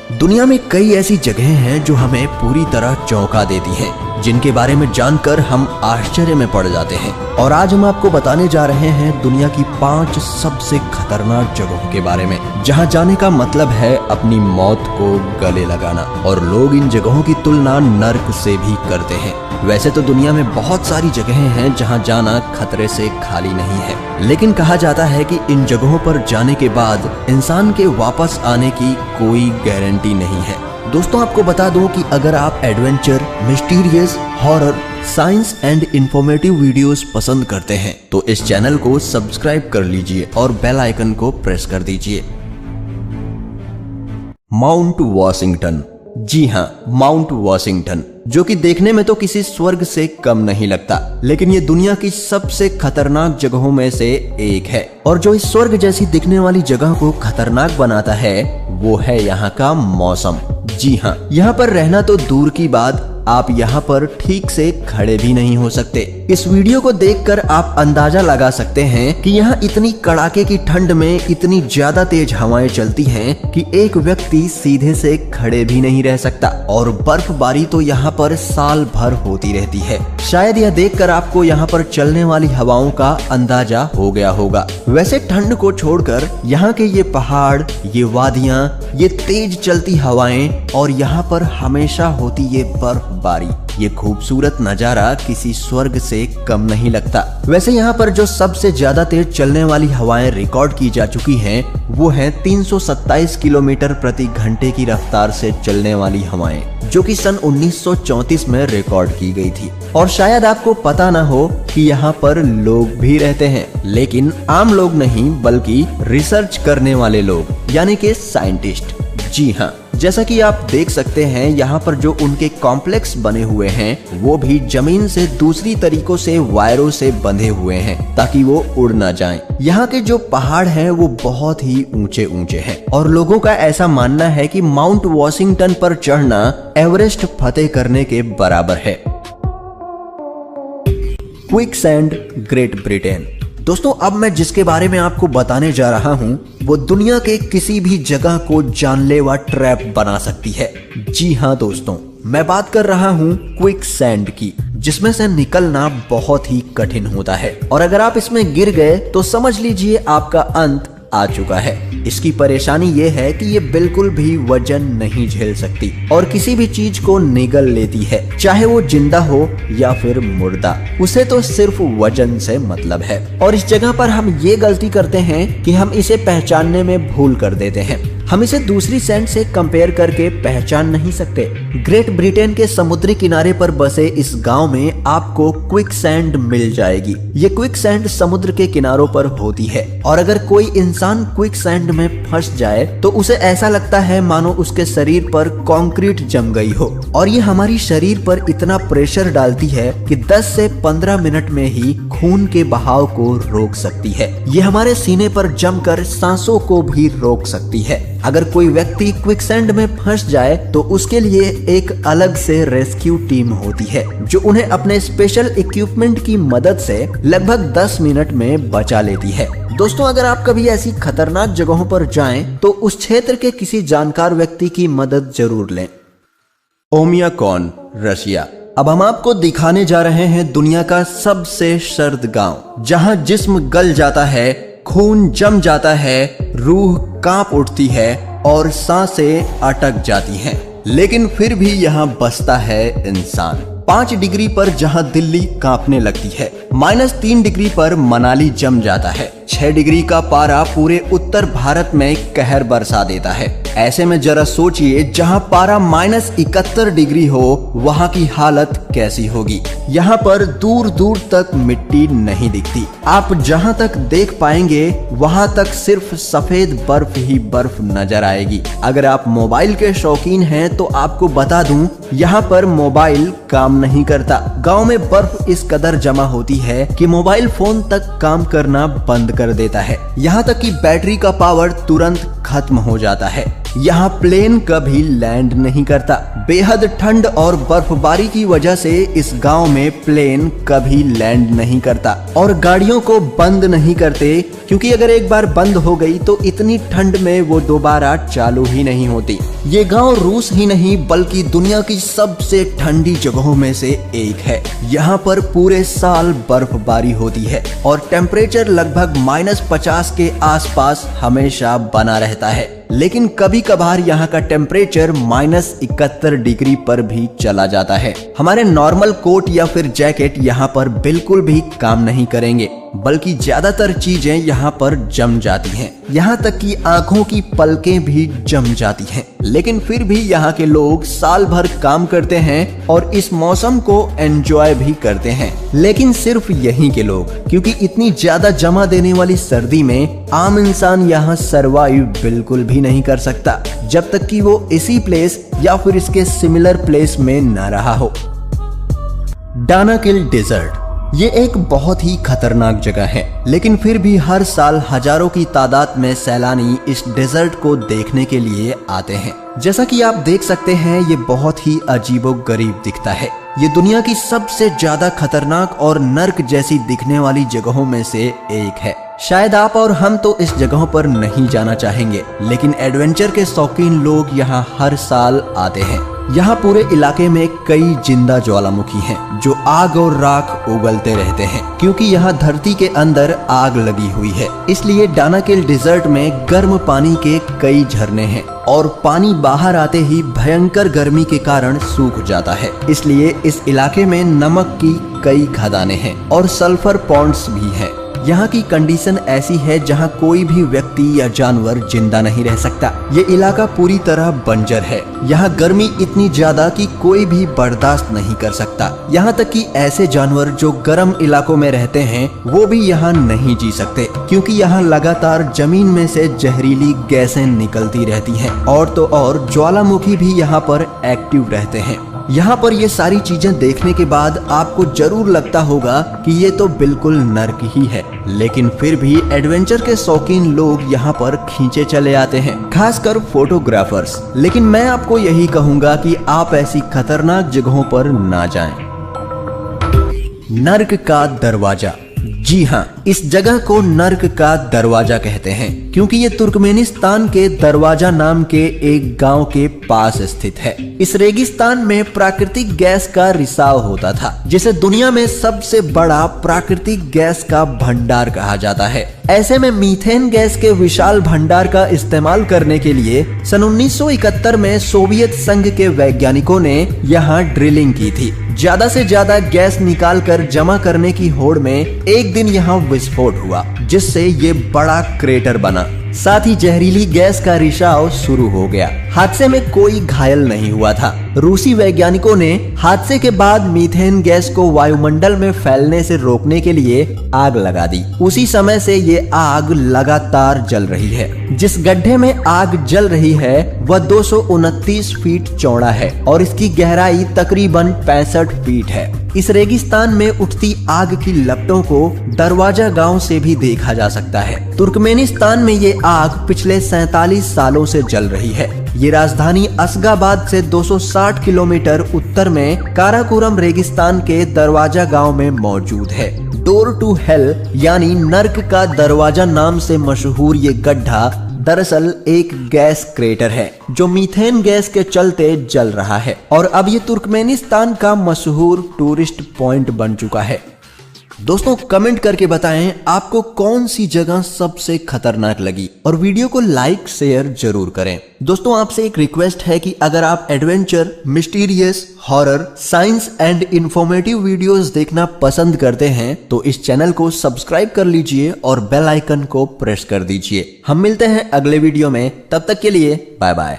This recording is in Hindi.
दुनिया में कई ऐसी जगहें हैं जो हमें पूरी तरह चौंका देती हैं, जिनके बारे में जानकर हम आश्चर्य में पड़ जाते हैं। और आज हम आपको बताने जा रहे हैं दुनिया की 5 सबसे खतरनाक जगहों के बारे में, जहां जाने का मतलब है अपनी मौत को गले लगाना। और लोग इन जगहों की तुलना नर्क से भी करते हैं। वैसे तो दुनिया में बहुत सारी जगहें हैं जहां जाना खतरे से खाली नहीं है, लेकिन कहा जाता है कि इन जगहों पर जाने के बाद इंसान के वापस आने की कोई गारंटी नहीं है। दोस्तों, आपको बता दूं कि अगर आप adventure, mysterious, horror, science and informative videos पसंद करते हैं तो इस चैनल को सब्सक्राइब कर लीजिए और बेल आइकन को प्रेस कर दीजिए। Mount Washington. जी हाँ, माउंट वॉशिंगटन, जो कि देखने में तो किसी स्वर्ग से कम नहीं लगता, लेकिन ये दुनिया की सबसे खतरनाक जगहों में से एक है। और जो इस स्वर्ग जैसी दिखने वाली जगह को खतरनाक बनाता है वो है यहाँ का मौसम। जी हाँ, यहाँ पर रहना तो दूर की बात, आप यहाँ पर ठीक से खड़े भी नहीं हो सकते। इस वीडियो को देखकर आप अंदाजा लगा सकते हैं कि यहाँ इतनी कड़ाके की ठंड में इतनी ज्यादा तेज हवाएं चलती हैं कि एक व्यक्ति सीधे से खड़े भी नहीं रह सकता। और बर्फबारी तो यहाँ पर साल भर होती रहती है। शायद यह देखकर आपको यहाँ पर चलने वाली हवाओं का अंदाजा हो गया होगा। वैसे ठंड को छोड़कर यहाँ के ये पहाड़, ये वादियाँ, ये तेज चलती हवाएं और यहाँ पर हमेशा होती ये बर्फबारी, ये खूबसूरत नजारा किसी स्वर्ग से कम नहीं लगता। वैसे यहाँ पर जो सबसे ज्यादा तेज चलने वाली हवाएं रिकॉर्ड की जा चुकी हैं वो हैं 327 किलोमीटर प्रति घंटे की रफ्तार से चलने वाली हवाएं, जो कि सन 1934 में रिकॉर्ड की गई थी। और शायद आपको पता ना हो कि यहाँ पर लोग भी रहते हैं, लेकिन आम लोग नहीं बल्कि रिसर्च करने वाले लोग, यानी कि साइंटिस्ट। जी हाँ, जैसा कि आप देख सकते हैं यहाँ पर जो उनके कॉम्प्लेक्स बने हुए हैं वो भी जमीन से दूसरी तरीकों से वायरों से बंधे हुए हैं ताकि वो उड़ ना जाएं। यहाँ के जो पहाड़ हैं वो बहुत ही ऊंचे ऊंचे हैं और लोगों का ऐसा मानना है कि माउंट वॉशिंगटन पर चढ़ना एवरेस्ट फतेह करने के बराबर है। Quicksand, great Britain. दोस्तों, अब मैं जिसके बारे में आपको बताने जा रहा हूँ वो दुनिया के किसी भी जगह को जानलेवा ट्रैप बना सकती है। जी हाँ दोस्तों, मैं बात कर रहा हूँ क्विकसैंड की, जिसमें से निकलना बहुत ही कठिन होता है। और अगर आप इसमें गिर गए तो समझ लीजिए आपका अंत आ चुका है। इसकी परेशानी ये है कि ये बिल्कुल भी वजन नहीं झेल सकती और किसी भी चीज को निगल लेती है, चाहे वो जिंदा हो या फिर मुर्दा। उसे तो सिर्फ वजन से मतलब है। और इस जगह पर हम ये गलती करते हैं कि हम इसे पहचानने में भूल कर देते हैं। हम इसे दूसरी सैंड से कंपेयर करके पहचान नहीं सकते। ग्रेट ब्रिटेन के समुद्री किनारे पर बसे इस गांव में आपको क्विकसैंड मिल जाएगी। ये क्विकसैंड समुद्र के किनारों पर होती है और अगर कोई इंसान क्विकसैंड में फंस जाए तो उसे ऐसा लगता है मानो उसके शरीर पर कंक्रीट जम गई हो। और ये हमारी शरीर पर इतना प्रेशर डालती है कि 10 से 15 मिनट में ही खून के बहाव को रोक सकती है। ये हमारे सीने पर जमकर सांसों को भी रोक सकती है। अगर कोई व्यक्ति क्विकसैंड में फंस जाए तो उसके लिए एक अलग से रेस्क्यू टीम होती है जो उन्हें अपने स्पेशल इक्विपमेंट की मदद से लगभग 10 मिनट में बचा लेती है। दोस्तों, अगर आप कभी ऐसी खतरनाक जगहों पर जाएं तो उस क्षेत्र के किसी जानकार व्यक्ति की मदद जरूर लें। ओमियाकॉन, रशिया। अब हम आपको दिखाने जा रहे हैं दुनिया का सबसे सर्द गांव, जहां जिस्म गल जाता है, खून जम जाता है, रूह कांप उठती है और सांसें अटक जाती हैं, लेकिन फिर भी यहाँ बसता है इंसान। 5 डिग्री पर जहां दिल्ली कांपने लगती है, -3 डिग्री पर मनाली जम जाता है, 6 डिग्री का पारा पूरे उत्तर भारत में कहर बरसा देता है। ऐसे में जरा सोचिए, जहां पारा -71 डिग्री हो वहां की हालत कैसी होगी। यहाँ पर दूर दूर तक मिट्टी नहीं दिखती। आप जहां तक देख पाएंगे वहां तक सिर्फ सफेद बर्फ ही बर्फ नजर आएगी। अगर आप मोबाइल के शौकीन हैं तो आपको बता दूं, यहाँ पर मोबाइल काम नहीं करता। गांव में बर्फ इस कदर जमा होती है कि मोबाइल फोन तक काम करना बंद कर देता है। यहाँ तक कि बैटरी का पावर तुरंत खत्म हो जाता है। यहाँ प्लेन कभी लैंड नहीं करता। बेहद ठंड और बर्फबारी की वजह से इस गांव में प्लेन कभी लैंड नहीं करता और गाड़ियों को बंद नहीं करते, क्योंकि अगर एक बार बंद हो गई तो इतनी ठंड में वो दोबारा चालू ही नहीं होती। ये गांव रूस ही नहीं बल्कि दुनिया की सबसे ठंडी जगहों में से एक है। यहाँ पर पूरे साल बर्फबारी होती है और टेम्परेचर लगभग -50 के आसपास हमेशा बना रहता है, लेकिन कभी कभार यहाँ का टेम्परेचर -71 डिग्री पर भी चला जाता है। हमारे नॉर्मल कोट या फिर जैकेट यहाँ पर बिल्कुल भी काम नहीं करेंगे, बल्कि ज्यादातर चीजें यहाँ पर जम जाती हैं। यहाँ तक कि आंखों की पलकें भी जम जाती हैं, लेकिन फिर भी यहाँ के लोग साल भर काम करते हैं और इस मौसम को एंजॉय भी करते हैं। लेकिन सिर्फ यहीं के लोग, क्योंकि इतनी ज्यादा जमा देने वाली सर्दी में आम इंसान यहाँ सरवाइव बिल्कुल भी नहीं कर सकता, जब तक कि वो इसी प्लेस या फिर इसके सिमिलर प्लेस में न रहा हो। डानाकिल डेजर्ट ये एक बहुत ही खतरनाक जगह है, लेकिन फिर भी हर साल हजारों की तादाद में सैलानी इस डेजर्ट को देखने के लिए आते हैं। जैसा कि आप देख सकते हैं, ये बहुत ही अजीबोगरीब दिखता है। ये दुनिया की सबसे ज्यादा खतरनाक और नर्क जैसी दिखने वाली जगहों में से एक है। शायद आप और हम तो इस जगहों पर नहीं जाना चाहेंगे, लेकिन एडवेंचर के शौकीन लोग यहाँ हर साल आते हैं। यहाँ पूरे इलाके में कई जिंदा ज्वालामुखी हैं जो आग और राख उगलते रहते हैं, क्योंकि यहाँ धरती के अंदर आग लगी हुई है। इसलिए डानाकिल डेजर्ट में गर्म पानी के कई झरने हैं और पानी बाहर आते ही भयंकर गर्मी के कारण सूख जाता है। इसलिए इस इलाके में नमक की कई खदानें हैं और सल्फर पॉन्ड्स भी हैं। यहाँ की कंडीशन ऐसी है जहाँ कोई भी व्यक्ति या जानवर जिंदा नहीं रह सकता। ये इलाका पूरी तरह बंजर है। यहाँ गर्मी इतनी ज्यादा कि कोई भी बर्दाश्त नहीं कर सकता। यहाँ तक कि ऐसे जानवर जो गर्म इलाकों में रहते हैं वो भी यहाँ नहीं जी सकते, क्योंकि यहाँ लगातार जमीन में से जहरीली गैसें निकलती रहती हैं। और तो और ज्वालामुखी भी यहाँ पर एक्टिव रहते हैं। यहाँ पर ये सारी चीजें देखने के बाद आपको जरूर लगता होगा कि ये तो बिल्कुल नर्क ही है, लेकिन फिर भी एडवेंचर के शौकीन लोग यहाँ पर खींचे चले आते हैं, खासकर फोटोग्राफर्स। लेकिन मैं आपको यही कहूंगा कि आप ऐसी खतरनाक जगहों पर ना जाएं। नर्क का दरवाजा। जी हाँ, इस जगह को नर्क का दरवाजा कहते हैं, क्योंकि ये तुर्कमेनिस्तान के दरवाजा नाम के एक गांव के पास स्थित है। इस रेगिस्तान में प्राकृतिक गैस का रिसाव होता था, जिसे दुनिया में सबसे बड़ा प्राकृतिक गैस का भंडार कहा जाता है। ऐसे में मीथेन गैस के विशाल भंडार का इस्तेमाल करने के लिए सन 1971 में सोवियत संघ के वैज्ञानिकों ने यहाँ ड्रिलिंग की थी। ज्यादा से ज्यादा गैस निकाल कर जमा करने की होड़ में एक दिन यहाँ विस्फोट हुआ, जिससे ये बड़ा क्रेटर बना। साथ ही जहरीली गैस का रिसाव शुरू हो गया। हादसे में कोई घायल नहीं हुआ था। रूसी वैज्ञानिकों ने हादसे के बाद मीथेन गैस को वायुमंडल में फैलने से रोकने के लिए आग लगा दी। उसी समय से ये आग लगातार जल रही है। जिस गड्ढे में आग जल रही है वह 229 फीट चौड़ा है और इसकी गहराई तकरीबन 65 फीट है। इस रेगिस्तान में उठती आग की लपटों को दरवाजा गांव से भी देखा जा सकता है। तुर्कमेनिस्तान में ये आग पिछले 47 सालों से जल रही है। ये राजधानी असगाबाद से 260 किलोमीटर उत्तर में काराकोरम रेगिस्तान के दरवाजा गांव में मौजूद है। डोर टू हेल यानी नर्क का दरवाजा नाम से मशहूर ये गड्ढा दरअसल एक गैस क्रेटर है जो मीथेन गैस के चलते जल रहा है और अब ये तुर्कमेनिस्तान का मशहूर टूरिस्ट पॉइंट बन चुका है। दोस्तों कमेंट करके बताएं आपको कौन सी जगह सबसे खतरनाक लगी और वीडियो को लाइक शेयर जरूर करें। दोस्तों आपसे एक रिक्वेस्ट है कि अगर आप adventure, mysterious, horror, science and informative videos देखना पसंद करते हैं तो इस चैनल को सब्सक्राइब कर लीजिए और बेल आइकन को प्रेस कर दीजिए। हम मिलते हैं अगले वीडियो में, तब तक के लिए बाय बाय।